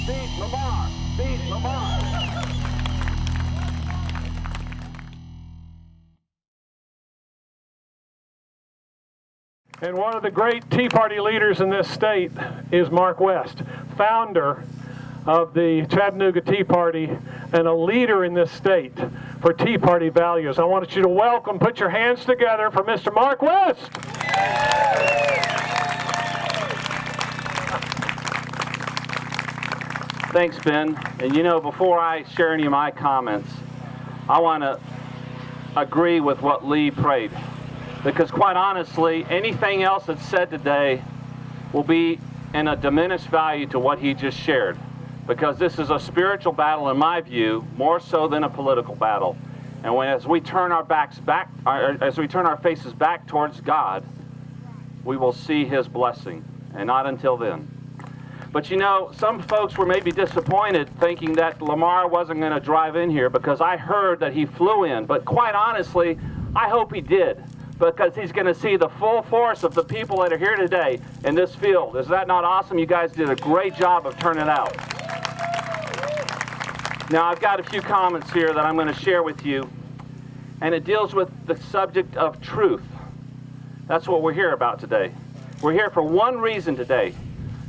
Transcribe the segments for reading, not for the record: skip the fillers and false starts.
Beat Lamar! Beat Lamar! And one of the great Tea Party leaders in this state is Mark West, founder of the Chattanooga Tea Party and a leader in this state for Tea Party values. I want you to welcome, put your hands together for Mr. Mark West. Thanks, Ben. And you know, before I share any of my comments, I want to agree with what Lee prayed. Because quite honestly, anything else that's said today will be in a diminished value to what he just shared. Because this is a spiritual battle, in my view, more so than a political battle. And as we turn our faces back towards God, we will see his blessing, and not until then. But you know, some folks were maybe disappointed thinking that Lamar wasn't going to drive in here, because I heard that he flew in. But quite honestly, I hope he did, because he's going to see the full force of the people that are here today in this field. Is that not awesome? You guys did a great job of turning out. Now, I've got a few comments here that I'm going to share with you, and it deals with the subject of truth. That's what we're here about today. We're here for one reason today,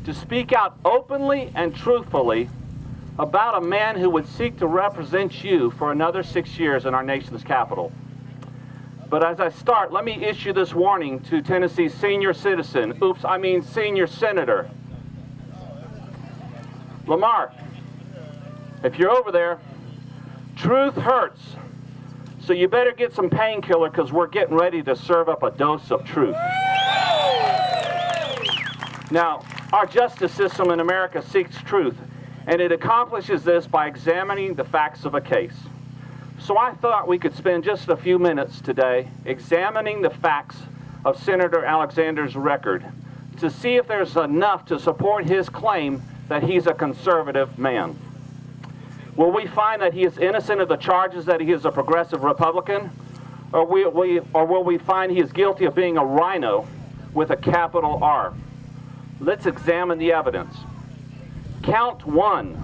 to speak out openly and truthfully about a man who would seek to represent you for another 6 years in our nation's capital. But as I start, let me issue this warning to Tennessee's senior citizen, senior senator. Lamar, if you're over there, truth hurts. So you better get some painkiller, because we're getting ready to serve up a dose of truth. Now, our justice system in America seeks truth, and it accomplishes this by examining the facts of a case. So I thought we could spend just a few minutes today examining the facts of Senator Alexander's record to see if there's enough to support his claim that he's a conservative man. Will we find that he is innocent of the charges that he is a progressive Republican, or will we find he is guilty of being a rhino with a capital R? Let's examine the evidence. Count one.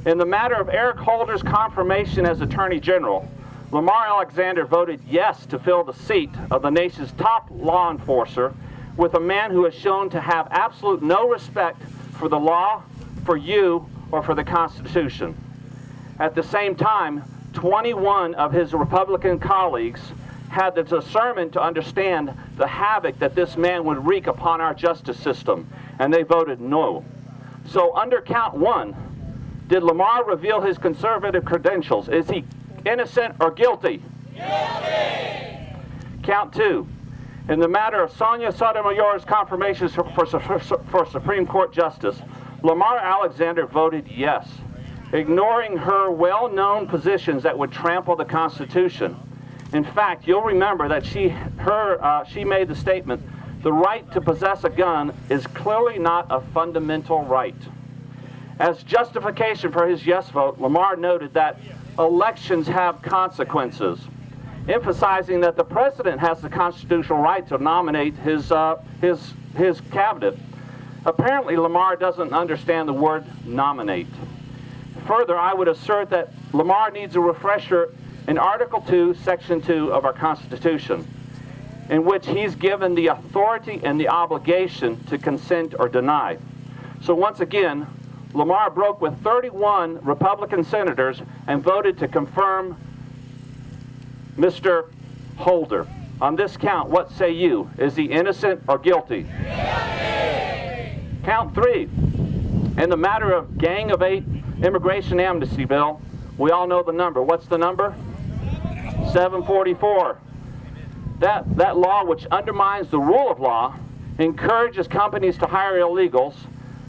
In the matter of Eric Holder's confirmation as Attorney General, Lamar Alexander voted yes to fill the seat of the nation's top law enforcer with a man who has shown to have absolute no respect for the law, for you, or for the Constitution. At the same time, 21 of his Republican colleagues had the discernment to understand the havoc that this man would wreak upon our justice system, and they voted no. So under count one, did Lamar reveal his conservative credentials? Is he innocent or guilty? Guilty! Count two, in the matter of Sonia Sotomayor's confirmation for Supreme Court Justice, Lamar Alexander voted yes, ignoring her well-known positions that would trample the Constitution. In fact, you'll remember that she made the statement, the right to possess a gun is clearly not a fundamental right. As justification for his yes vote, Lamar noted that elections have consequences, emphasizing that the president has the constitutional right to nominate his cabinet. Apparently, Lamar doesn't understand the word nominate. Further, I would assert that Lamar needs a refresher in Article 2, Section 2 of our Constitution, in which he's given the authority and the obligation to consent or deny. So once again, Lamar broke with 31 Republican senators and voted to confirm Mr. Holder. On this count, what say you? Is he innocent or guilty? Guilty! Count three. In the matter of Gang of Eight immigration amnesty bill, we all know the number. What's the number? 744. That law, which undermines the rule of law, encourages companies to hire illegals,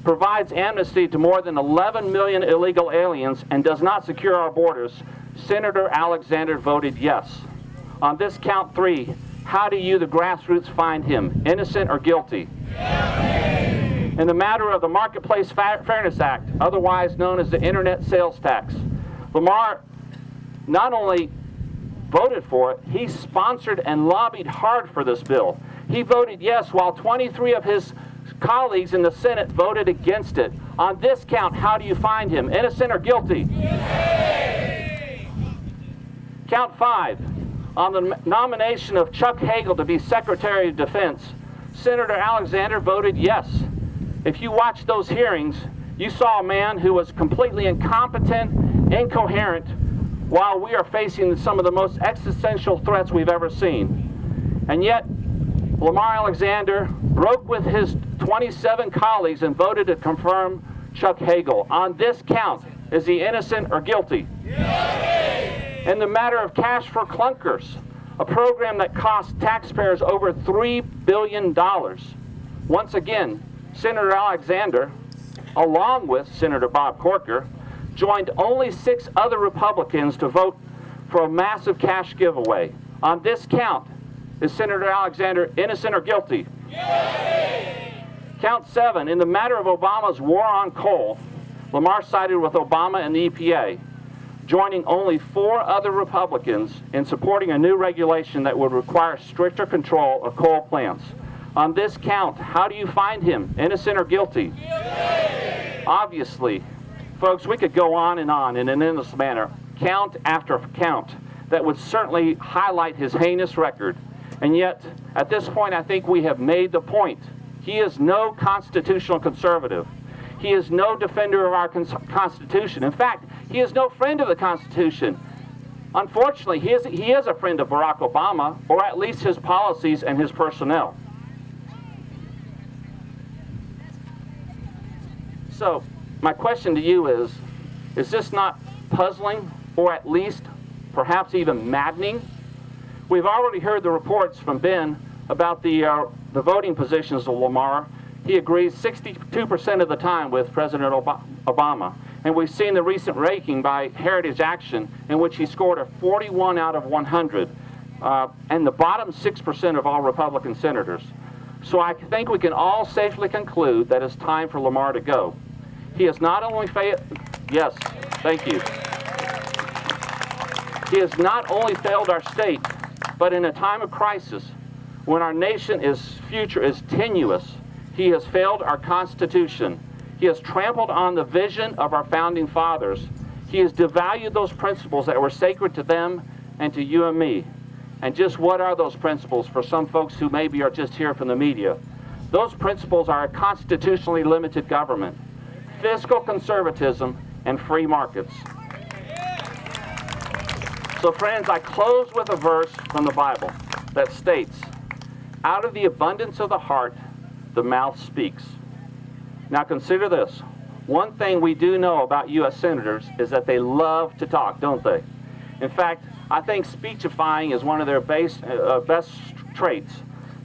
provides amnesty to more than 11 million illegal aliens, and does not secure our borders, Senator Alexander voted yes. On this count three, how do you, the grassroots, find him? Innocent or guilty? Guilty! In the matter of the Marketplace Fairness Act, otherwise known as the Internet Sales Tax, Lamar not only voted for it, he sponsored and lobbied hard for this bill. He voted yes, while 23 of his colleagues in the Senate voted against it. On this count, how do you find him? Innocent or guilty? Yay! Count 5. On the nomination of Chuck Hagel to be Secretary of Defense, Senator Alexander voted yes. If you watched those hearings, you saw a man who was completely incompetent, incoherent, while we are facing some of the most existential threats we've ever seen. And yet, Lamar Alexander broke with his 27 colleagues and voted to confirm Chuck Hagel. On this count, is he innocent or guilty? Guilty! In the matter of cash for clunkers, a program that cost taxpayers over $3 billion. Once again, Senator Alexander, along with Senator Bob Corker, joined only 6 other Republicans to vote for a massive cash giveaway. On this count, is Senator Alexander innocent or guilty? Guilty! Count 7. In the matter of Obama's war on coal, Lamar sided with Obama and the EPA, joining only 4 other Republicans in supporting a new regulation that would require stricter control of coal plants. On this count, how do you find him? Innocent or guilty? Guilty! Obviously, folks, we could go on in an endless manner, count after count, that would certainly highlight his heinous record. And yet, at this point, I think we have made the point. He is no constitutional conservative. He is no defender of our Constitution. In fact, he is no friend of the Constitution. Unfortunately, he is a friend of Barack Obama, or at least his policies and his personnel. So, my question to you is this not puzzling, or at least perhaps even maddening? We've already heard the reports from Ben about the voting positions of Lamar. He agrees 62% of the time with President Obama. And we've seen the recent ranking by Heritage Action in which he scored a 41 out of 100, and the bottom 6% of all Republican senators. So I think we can all safely conclude that it's time for Lamar to go. He has not only failed, yes, thank you. He has not only failed our state, but in a time of crisis, when our nation's future is tenuous, he has failed our Constitution. He has trampled on the vision of our founding fathers. He has devalued those principles that were sacred to them and to you and me. And just what are those principles for some folks who maybe are just here from the media? Those principles are a constitutionally limited government, fiscal conservatism, and free markets. So friends, I close with a verse from the Bible that states, "Out of the abundance of the heart, the mouth speaks." Now consider this. One thing we do know about U.S. senators is that they love to talk, don't they? In fact, I think speechifying is one of their best traits.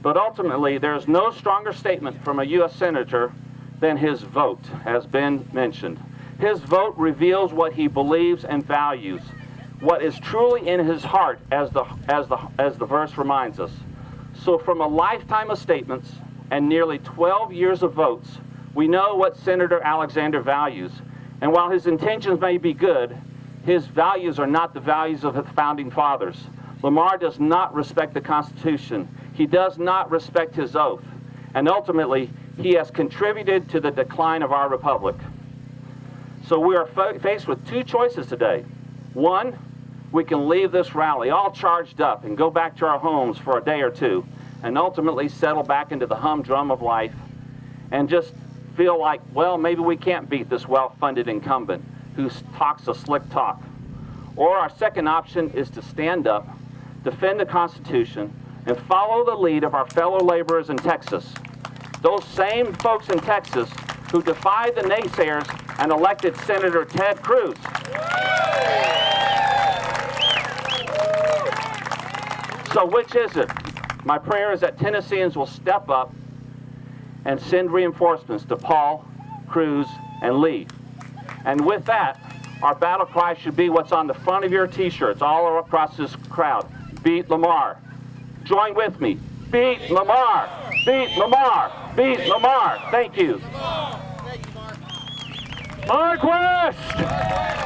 But ultimately, there's no stronger statement from a U.S. senator than his vote, as Ben mentioned. His vote reveals what he believes and values, what is truly in his heart, as the verse reminds us. So from a lifetime of statements and nearly 12 years of votes, we know what Senator Alexander values. And while his intentions may be good, his values are not the values of the founding fathers. Lamar does not respect the Constitution. He does not respect his oath. And ultimately, he has contributed to the decline of our republic. So we are faced with 2 choices today. One, we can leave this rally all charged up and go back to our homes for a day or 2 and ultimately settle back into the humdrum of life and just feel like, well, maybe we can't beat this well-funded incumbent who talks a slick talk. Or our second option is to stand up, defend the Constitution, and follow the lead of our fellow laborers in Texas. Those same folks in Texas who defied the naysayers and elected Senator Ted Cruz. So which is it? My prayer is that Tennesseans will step up and send reinforcements to Paul, Cruz, and Lee. And with that, our battle cry should be what's on the front of your t-shirts all across this crowd. Beat Lamar. Join with me. Beat Lamar. Beat Lamar. Beat Lamar. Thank you. Mark West!